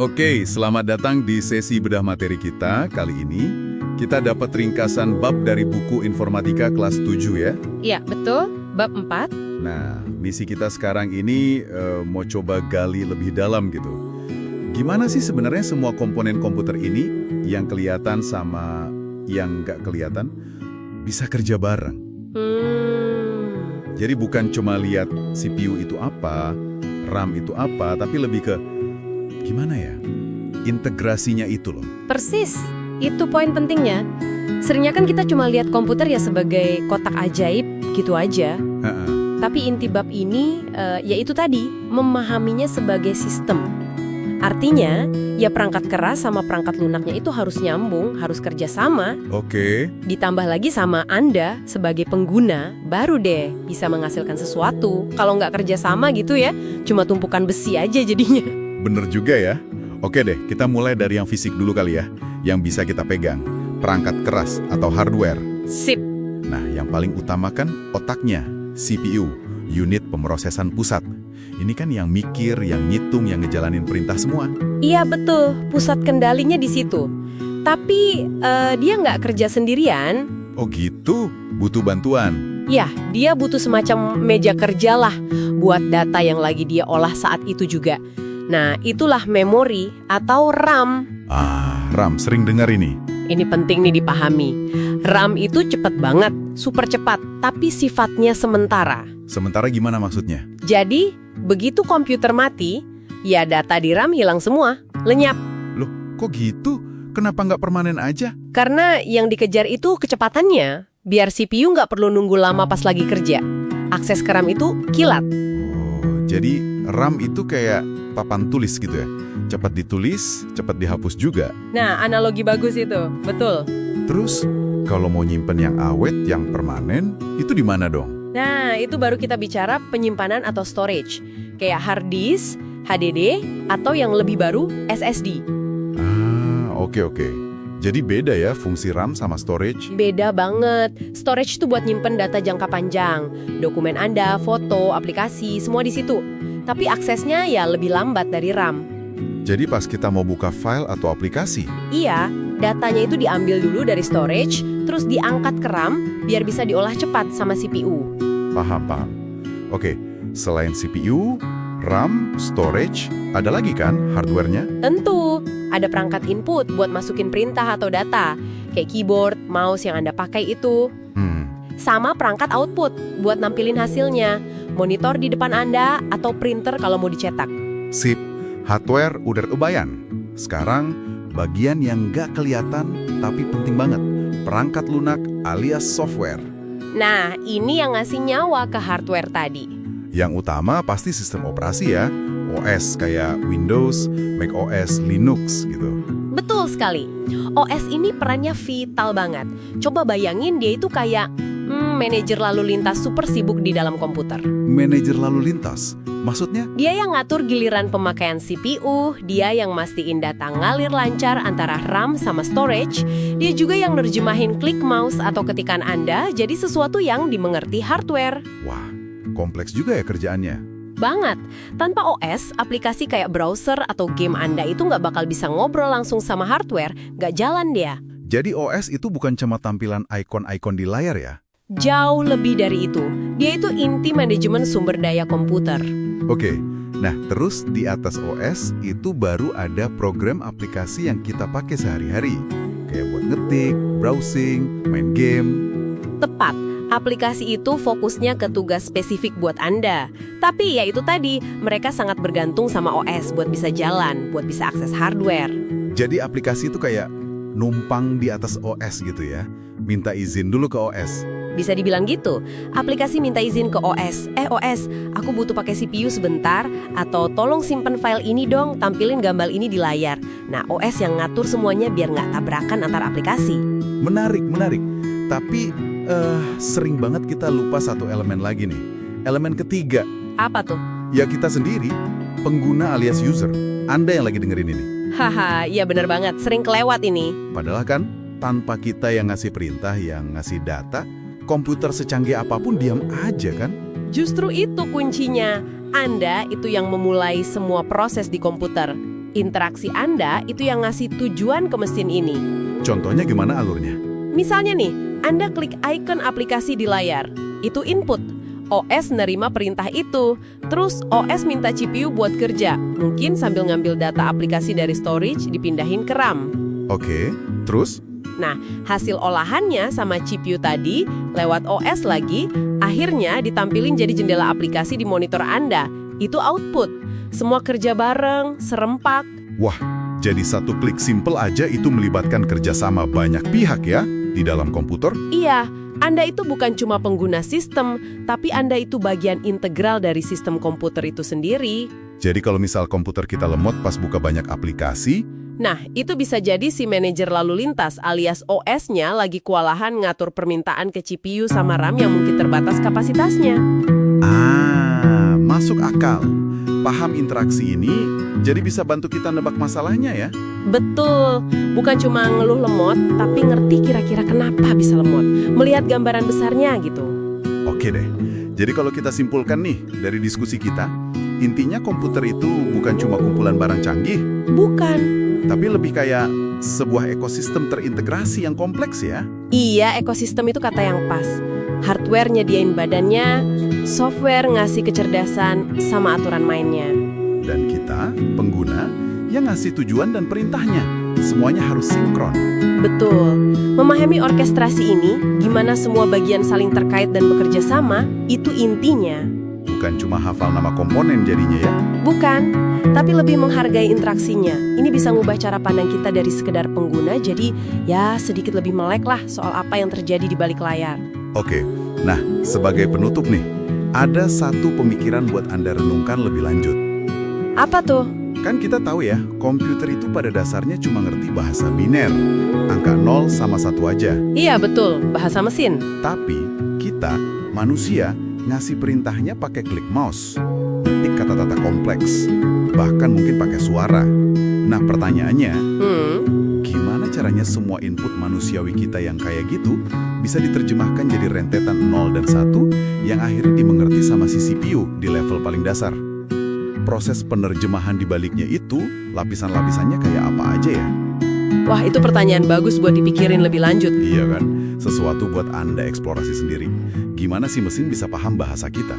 Oke, selamat datang di sesi bedah materi kita. Kali ini kita dapat ringkasan bab dari buku Informatika kelas 7 ya. Iya, betul. Bab 4. Nah, misi kita sekarang ini mau coba gali lebih dalam gitu. Gimana sih sebenarnya semua komponen komputer ini yang kelihatan sama yang nggak kelihatan bisa kerja bareng? Jadi bukan cuma lihat CPU itu apa, RAM itu apa, tapi lebih ke gimana ya? Integrasinya itu loh. Persis. Itu poin pentingnya. Seringnya kan kita cuma lihat komputer ya sebagai kotak ajaib gitu aja. Tapi inti bab ini yaitu tadi, memahaminya sebagai sistem. Artinya, ya perangkat keras sama perangkat lunaknya itu harus nyambung, harus kerja sama. Oke. Ditambah lagi sama Anda sebagai pengguna, baru deh bisa menghasilkan sesuatu. Kalau nggak kerja sama gitu ya, cuma tumpukan besi aja jadinya. Bener juga ya. Oke deh, kita mulai dari yang fisik dulu kali ya. Yang bisa kita pegang, perangkat keras atau hardware. Sip. Nah, yang paling utama kan otaknya, CPU, unit pemrosesan pusat. Ini kan yang mikir, yang ngitung, yang ngejalanin perintah semua. Iya betul, pusat kendalinya di situ. Tapi dia nggak kerja sendirian. Oh gitu, butuh bantuan. Ya, dia butuh semacam meja kerja lah buat data yang lagi dia olah saat itu juga. Nah, itulah memori atau RAM. RAM, sering dengar ini. Ini penting nih dipahami. RAM itu cepat banget, super cepat, tapi sifatnya sementara. Sementara gimana maksudnya? Jadi, begitu komputer mati, ya data di RAM hilang semua, lenyap. Loh, kok gitu? Kenapa nggak permanen aja? Karena yang dikejar itu kecepatannya, biar CPU nggak perlu nunggu lama pas lagi kerja. Akses ke RAM itu kilat. Oh, jadi RAM itu kayak papan tulis gitu ya? Cepat ditulis, cepat dihapus juga. Nah, analogi bagus itu, betul. Terus, kalau mau nyimpen yang awet, yang permanen, itu di mana dong? Nah, itu baru kita bicara penyimpanan atau storage. Kayak hard disk, HDD, atau yang lebih baru, SSD. Oke. Jadi beda ya fungsi RAM sama storage? Beda banget. Storage itu buat nyimpen data jangka panjang. Dokumen Anda, foto, aplikasi, semua di situ. Tapi aksesnya ya lebih lambat dari RAM. Jadi pas kita mau buka file atau aplikasi? Iya, datanya itu diambil dulu dari storage, terus diangkat ke RAM, biar bisa diolah cepat sama CPU. Paham. Oke, selain CPU, RAM, storage, ada lagi kan hardware-nya? Tentu, ada perangkat input buat masukin perintah atau data, kayak keyboard, mouse yang Anda pakai itu. Sama perangkat output buat nampilin hasilnya, monitor di depan Anda atau printer kalau mau dicetak. Sip, hardware udah kebayang. Sekarang, bagian yang nggak kelihatan tapi penting banget, perangkat lunak alias software. Nah, ini yang ngasih nyawa ke hardware tadi. Yang utama pasti sistem operasi ya, OS kayak Windows, macOS, Linux gitu. Betul sekali. OS ini perannya vital banget. Coba bayangin dia itu kayak manajer lalu lintas super sibuk di dalam komputer. Manajer lalu lintas? Maksudnya? Dia yang ngatur giliran pemakaian CPU, dia yang mastiin data ngalir lancar antara RAM sama storage, dia juga yang nerjemahin klik mouse atau ketikan Anda jadi sesuatu yang dimengerti hardware. Wah, kompleks juga ya kerjaannya. Banget. Tanpa OS, aplikasi kayak browser atau game Anda itu nggak bakal bisa ngobrol langsung sama hardware, nggak jalan dia. Jadi OS itu bukan cuma tampilan ikon-ikon di layar ya? Jauh lebih dari itu. Dia itu inti manajemen sumber daya komputer. Oke, nah terus di atas OS itu baru ada program aplikasi yang kita pakai sehari-hari. Kayak buat ngetik, browsing, main game. Tepat. Aplikasi itu fokusnya ke tugas spesifik buat Anda. Tapi ya itu tadi, mereka sangat bergantung sama OS buat bisa jalan, buat bisa akses hardware. Jadi aplikasi itu kayak numpang di atas OS gitu ya? Minta izin dulu ke OS. Bisa dibilang gitu. Aplikasi minta izin ke OS. OS, aku butuh pakai CPU sebentar, atau tolong simpen file ini dong, tampilin gambar ini di layar. Nah, OS yang ngatur semuanya biar nggak tabrakan antar aplikasi. Menarik. Tapi sering banget kita lupa satu elemen lagi nih. Elemen ketiga. Apa tuh? Ya kita sendiri, pengguna alias user. Anda yang lagi dengerin ini. Haha, iya bener banget. Sering kelewat ini. Padahal kan, tanpa kita yang ngasih perintah, yang ngasih data, komputer secanggih apapun diam aja kan? Justru itu kuncinya. Anda itu yang memulai semua proses di komputer. Interaksi Anda itu yang ngasih tujuan ke mesin ini. Contohnya gimana alurnya? Misalnya nih, Anda klik icon aplikasi di layar. Itu input. OS nerima perintah itu. Terus OS minta CPU buat kerja. Mungkin sambil ngambil data aplikasi dari storage dipindahin ke RAM. Oke, terus? Nah, hasil olahannya sama CPU tadi, lewat OS lagi, akhirnya ditampilin jadi jendela aplikasi di monitor Anda. Itu output. Semua kerja bareng, serempak. Wah, jadi satu klik simple aja itu melibatkan kerjasama banyak pihak ya di dalam komputer? Iya, Anda itu bukan cuma pengguna sistem, tapi Anda itu bagian integral dari sistem komputer itu sendiri. Jadi kalau misal komputer kita lemot pas buka banyak aplikasi, Nah, itu bisa jadi si manajer lalu lintas alias OS-nya lagi kewalahan ngatur permintaan ke CPU sama RAM yang mungkin terbatas kapasitasnya. masuk akal. Paham interaksi ini, jadi bisa bantu kita nebak masalahnya ya? Betul, bukan cuma ngeluh lemot, tapi ngerti kira-kira kenapa bisa lemot. Melihat gambaran besarnya gitu. Oke deh, jadi kalau kita simpulkan nih dari diskusi kita, intinya komputer itu bukan cuma kumpulan barang canggih, Bukan. tapi lebih kayak sebuah ekosistem terintegrasi yang kompleks ya. Iya, ekosistem itu kata yang pas. Hardware nyediain badannya, software ngasih kecerdasan sama aturan mainnya. Dan kita, pengguna, yang ngasih tujuan dan perintahnya. Semuanya harus sinkron. Betul. Memahami orkestrasi ini, gimana semua bagian saling terkait dan bekerja sama, itu intinya. Bukan cuma hafal nama komponen jadinya ya. Bukan, tapi lebih menghargai interaksinya. Ini bisa ngubah cara pandang kita dari sekedar pengguna, jadi ya sedikit lebih melek lah soal apa yang terjadi di balik layar. Oke, nah sebagai penutup nih, ada satu pemikiran buat Anda renungkan lebih lanjut. Apa tuh? Kan kita tahu ya, komputer itu pada dasarnya cuma ngerti bahasa biner. Angka 0 sama 1 aja. Iya betul, bahasa mesin. Tapi kita, manusia, ngasih perintahnya pakai klik mouse. Ketik kata-kata kompleks. Bahkan mungkin pakai suara. Nah pertanyaannya, gimana caranya semua input manusiawi kita yang kayak gitu bisa diterjemahkan jadi rentetan 0 dan 1 yang akhirnya dimengerti sama si CPU di level paling dasar? Proses penerjemahan di baliknya itu, lapisan-lapisannya kayak apa aja ya? Wah, itu pertanyaan bagus buat dipikirin lebih lanjut. Iya kan? Sesuatu buat Anda eksplorasi sendiri. Gimana sih mesin bisa paham bahasa kita?